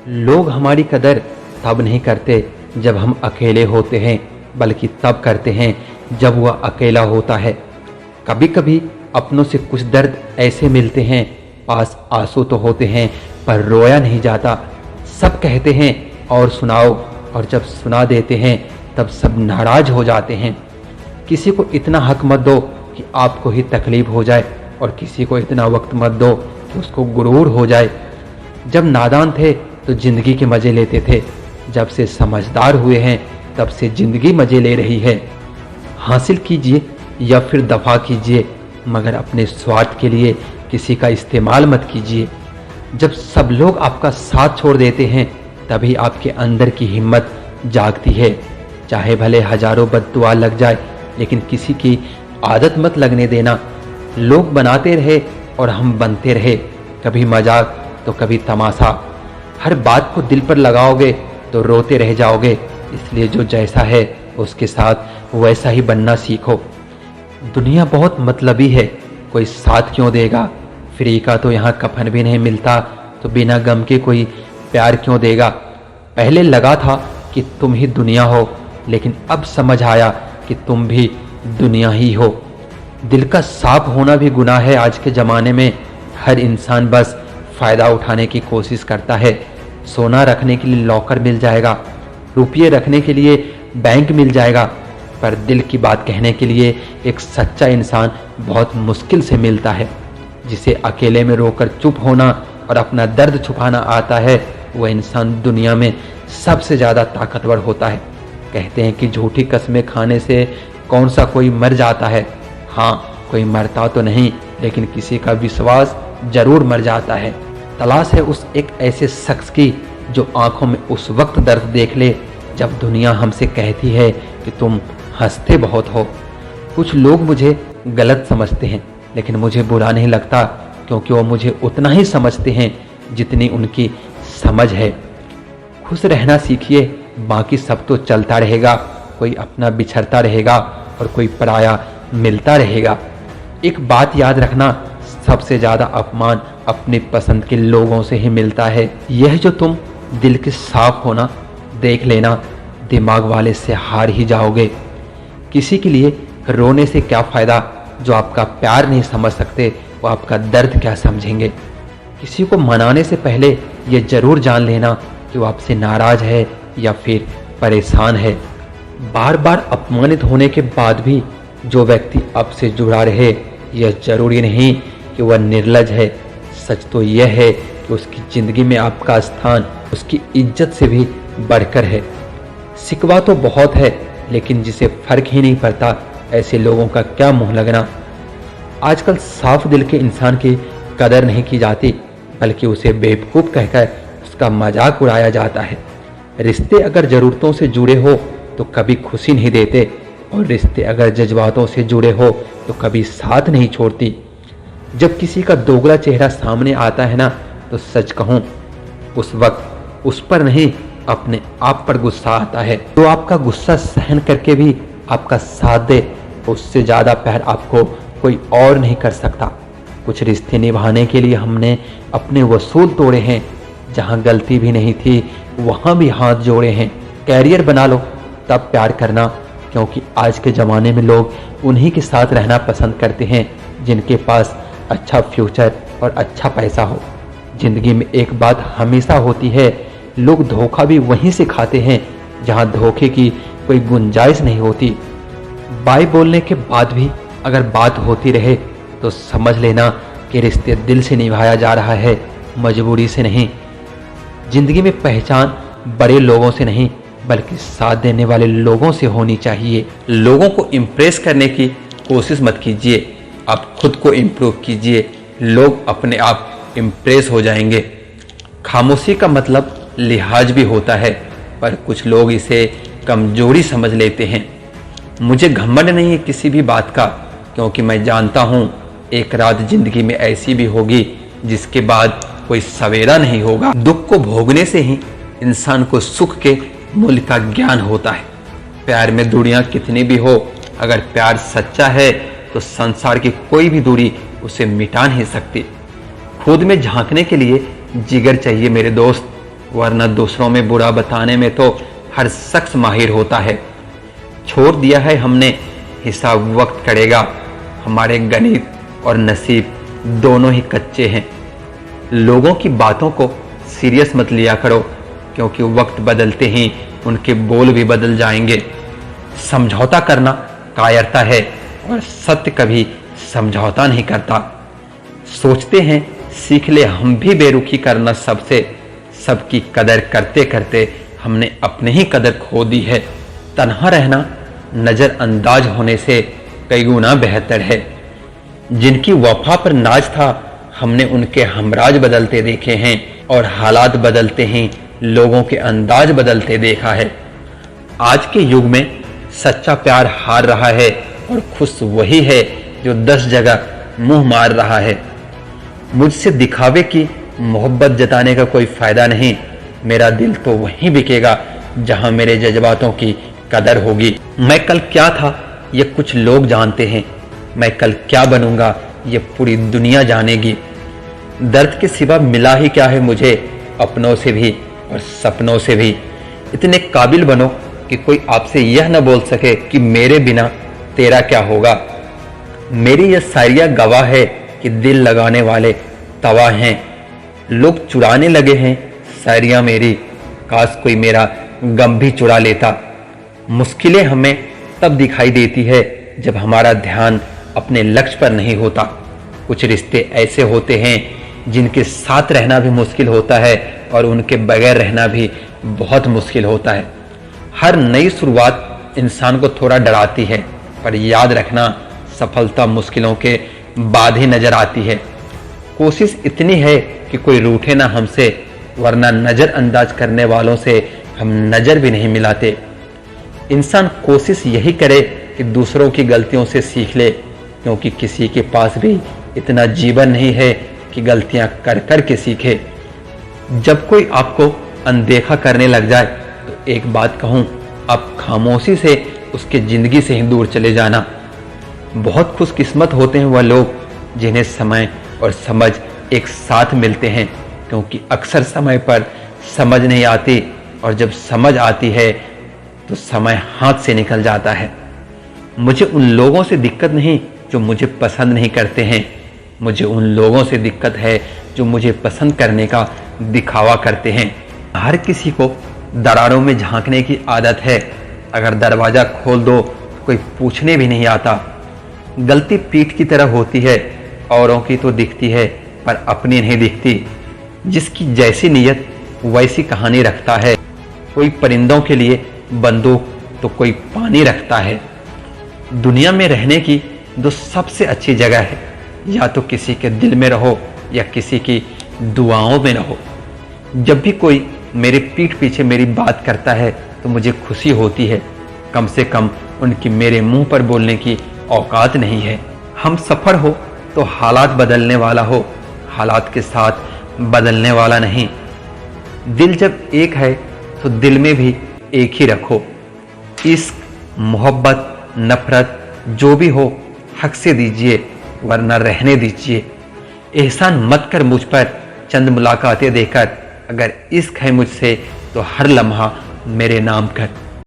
लोग हमारी कदर तब नहीं करते जब हम अकेले होते हैं, बल्कि तब करते हैं जब वह अकेला होता है। कभी कभी अपनों से कुछ दर्द ऐसे मिलते हैं, पास आंसू तो होते हैं पर रोया नहीं जाता। सब कहते हैं और सुनाओ, और जब सुना देते हैं तब सब नाराज हो जाते हैं। किसी को इतना हक मत दो कि आपको ही तकलीफ हो जाए, और किसी को इतना वक्त मत दो कि उसको गुरूर हो जाए। जब नादान थे तो जिंदगी के मजे लेते थे, जब से समझदार हुए हैं तब से जिंदगी मजे ले रही है। हासिल कीजिए या फिर दफा कीजिए, मगर अपने स्वार्थ के लिए किसी का इस्तेमाल मत कीजिए। जब सब लोग आपका साथ छोड़ देते हैं तभी आपके अंदर की हिम्मत जागती है। चाहे भले हजारों बद्दुआ लग जाए, लेकिन किसी की आदत मत लगने देना। लोग बनाते रहे और हम बनते रहे, कभी मजाक तो कभी तमाशा। हर बात को दिल पर लगाओगे तो रोते रह जाओगे। इसलिए जो जैसा है उसके साथ वैसा ही बनना सीखो। दुनिया बहुत मतलबी है, कोई साथ क्यों देगा। फ्री का तो यहाँ कफन भी नहीं मिलता, तो बिना गम के कोई प्यार क्यों देगा। पहले लगा था कि तुम ही दुनिया हो, लेकिन अब समझ आया कि तुम भी दुनिया ही हो। दिल का साफ होना भी गुनाह है आज के ज़माने में। हर इंसान बस फ़ायदा उठाने की कोशिश करता है। सोना रखने के लिए लॉकर मिल जाएगा, रुपये रखने के लिए बैंक मिल जाएगा, पर दिल की बात कहने के लिए एक सच्चा इंसान बहुत मुश्किल से मिलता है। जिसे अकेले में रोकर चुप होना और अपना दर्द छुपाना आता है, वह इंसान दुनिया में सबसे ज़्यादा ताकतवर होता है। कहते हैं कि झूठी कस्में खाने से कौन सा कोई मर जाता है। हाँ, कोई मरता तो नहीं, लेकिन किसी का विश्वास जरूर मर जाता है। तलाश है उस एक ऐसे शख्स की जो आंखों में उस वक्त दर्द देख ले जब दुनिया हमसे कहती है कि तुम हंसते बहुत हो। कुछ लोग मुझे गलत समझते हैं, लेकिन मुझे बुरा नहीं लगता, क्योंकि वो मुझे उतना ही समझते हैं जितनी उनकी समझ है। खुश रहना सीखिए, बाकी सब तो चलता रहेगा। कोई अपना बिछड़ता रहेगा और कोई पराया मिलता रहेगा। एक बात याद रखना, सबसे ज़्यादा अपमान अपने पसंद के लोगों से ही मिलता है। यह जो तुम दिल के साफ होना देख लेना, दिमाग वाले से हार ही जाओगे। किसी के लिए रोने से क्या फ़ायदा, जो आपका प्यार नहीं समझ सकते वो आपका दर्द क्या समझेंगे। किसी को मनाने से पहले ये ज़रूर जान लेना कि वो आपसे नाराज़ है या फिर परेशान है। बार बार अपमानित होने के बाद भी जो व्यक्ति आपसे जुड़ा रहे, यह जरूरी नहीं कि वह निर्लज है। सच तो यह है कि उसकी ज़िंदगी में आपका स्थान उसकी इज्जत से भी बढ़कर है। शिकवा तो बहुत है, लेकिन जिसे फर्क ही नहीं पड़ता, ऐसे लोगों का क्या मुंह लगना। आजकल साफ दिल के इंसान की कदर नहीं की जाती, बल्कि उसे बेवकूफ़ कहकर उसका मजाक उड़ाया जाता है। रिश्ते अगर ज़रूरतों से जुड़े हो तो कभी खुशी नहीं देते, और रिश्ते अगर जज्बातों से जुड़े हो तो कभी साथ नहीं छोड़ती। जब किसी का दोगला चेहरा सामने आता है ना, तो सच कहूँ उस वक्त उस पर नहीं, अपने आप पर गुस्सा आता है। तो आपका गुस्सा सहन करके भी आपका साथ दे, उससे ज़्यादा प्यार आपको कोई और नहीं कर सकता। कुछ रिश्ते निभाने के लिए हमने अपने वसूल तोड़े हैं, जहाँ गलती भी नहीं थी वहाँ भी हाथ जोड़े हैं। कैरियर बना लो तब प्यार करना, क्योंकि आज के ज़माने में लोग उन्हीं के साथ रहना पसंद करते हैं जिनके पास अच्छा फ्यूचर और अच्छा पैसा हो। ज़िंदगी में एक बात हमेशा होती है, लोग धोखा भी वहीं से खाते हैं जहां धोखे की कोई गुंजाइश नहीं होती। बाय बोलने के बाद भी अगर बात होती रहे तो समझ लेना कि रिश्ते दिल से निभाया जा रहा है, मजबूरी से नहीं। ज़िंदगी में पहचान बड़े लोगों से नहीं, बल्कि साथ देने वाले लोगों से होनी चाहिए। लोगों को इम्प्रेस करने की कोशिश मत कीजिए, आप खुद को इम्प्रूव कीजिए, लोग अपने आप इम्प्रेस हो जाएंगे। खामोशी का मतलब लिहाज भी होता है, पर कुछ लोग इसे कमजोरी समझ लेते हैं। मुझे घमंड नहीं है किसी भी बात का, क्योंकि मैं जानता हूँ एक रात जिंदगी में ऐसी भी होगी जिसके बाद कोई सवेरा नहीं होगा। दुख को भोगने से ही इंसान को सुख के मूल्य का ज्ञान होता है। प्यार में दूरियां कितनी भी हो, अगर प्यार सच्चा है तो संसार की कोई भी दूरी उसे मिटा नहीं सकती। खुद में झांकने के लिए जिगर चाहिए मेरे दोस्त, वरना दूसरों में बुरा बताने में तो हर शख्स माहिर होता है। छोड़ दिया है हमने, हिसाब वक्त करेगा। हमारे गणित और नसीब दोनों ही कच्चे हैं। लोगों की बातों को सीरियस मत लिया करो, क्योंकि वक्त बदलते ही उनके बोल भी बदल जाएंगे। समझौता करना कायरता है और सत्य कभी समझौता नहीं करता। सोचते हैं सीख ले हम भी बेरुखी करना सबसे, सबकी कदर करते करते हमने अपने ही कदर खो दी है। तन्हा रहना नजरअंदाज होने से कई गुना बेहतर है। जिनकी वफा पर नाज था, हमने उनके हमराज बदलते देखे हैं और हालात बदलते ही लोगों के अंदाज बदलते देखा है। आज के युग में सच्चा प्यार हार रहा है और खुश वही है जो 10 जगह मुंह मार रहा है। मुझसे दिखावे की मोहब्बत जताने का कोई फायदा नहीं। मेरा दिल तो वहीं बिकेगा जहां मेरे जज्बातों की कदर होगी। मैं कल क्या था ये कुछ लोग जानते हैं, मैं कल क्या बनूंगा ये पूरी दुनिया जानेगी। दर्द के सिवा मिला ही क्या है मुझे, अपनों से भी और सपनों से भी। इतने काबिल बनो कि कोई आपसे यह न बोल सके कि मेरे बिना तेरा क्या होगा। मेरी यह शायरिया गवाह है कि दिल लगाने वाले तवा हैं। लोग चुराने लगे हैं शायरिया मेरी, काश कोई मेरा गम भी चुरा लेता। मुश्किलें हमें तब दिखाई देती है जब हमारा ध्यान अपने लक्ष्य पर नहीं होता। कुछ रिश्ते ऐसे होते हैं जिनके साथ रहना भी मुश्किल होता है और उनके बगैर रहना भी बहुत मुश्किल होता है। हर नई शुरुआत इंसान को थोड़ा डराती है, पर याद रखना सफलता मुश्किलों के बाद ही नजर आती है। कोशिश इतनी है कि कोई रूठे ना हमसे, वरना नजरअंदाज करने वालों से हम नजर भी नहीं मिलाते। इंसान कोशिश यही करे कि दूसरों की गलतियों से सीख ले, क्योंकि किसी के पास भी इतना जीवन नहीं है कि गलतियां कर कर के सीखे। जब कोई आपको अनदेखा करने लग जाए तो एक बात कहूं, आप खामोशी से उसके जिंदगी से ही दूर चले जाना। बहुत खुशकिस्मत होते हैं वह लोग जिन्हें समय और समझ एक साथ मिलते हैं, क्योंकि अक्सर समय पर समझ नहीं आती और जब समझ आती है तो समय हाथ से निकल जाता है। मुझे उन लोगों से दिक्कत नहीं जो मुझे पसंद नहीं करते हैं, मुझे उन लोगों से दिक्कत है जो मुझे पसंद करने का दिखावा करते हैं। हर किसी को दरारों में झांकने की आदत है। अगर दरवाजा खोल दो तो कोई पूछने भी नहीं आता। गलती पीठ की तरह होती है, औरों की तो दिखती है पर अपनी नहीं दिखती। जिसकी जैसी नीयत वैसी कहानी रखता है। कोई परिंदों के लिए बंदूक तो कोई पानी रखता है। दुनिया में रहने की दो सबसे अच्छी जगह है, या तो किसी के दिल में रहो या किसी की दुआओं में रहो। जब भी कोई मेरे पीठ पीछे मेरी बात करता है तो मुझे खुशी होती है। कम से कम उनकी मेरे मुंह पर बोलने की औकात नहीं है। हम सफर हो तो हालात बदलने वाला हो, हालात के साथ बदलने वाला नहीं। दिल जब एक है तो दिल में भी एक ही रखो। इश्क, मोहब्बत, नफरत जो भी हो हक से दीजिए, वरना रहने दीजिए। एहसान मत कर मुझ पर चंद मुलाकातें देकर। अगर इश्क है मुझसे तो हर लम्हा मेरे नाम कर।